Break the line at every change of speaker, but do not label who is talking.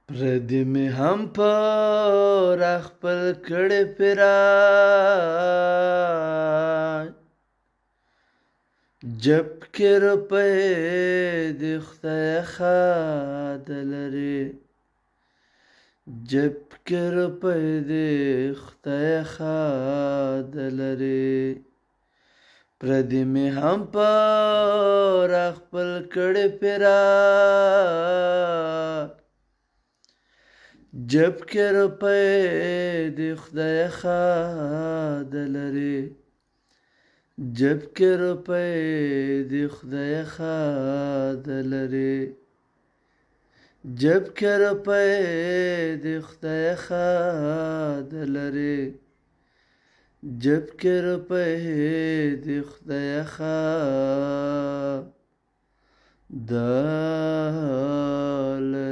پردی می هم پر خپل کړي پیرای جب کې روپۍ د خدای خاد لري جب کې روپۍ د خدای خاد لري پردی می هم پر خپل کړي پیرای جب کې روپۍ د خدای خاد لري جب کې روپۍ د خدای خاد لري جب کې روپۍ د خدای خاد لري جب کې روپۍ د خدای خاد لري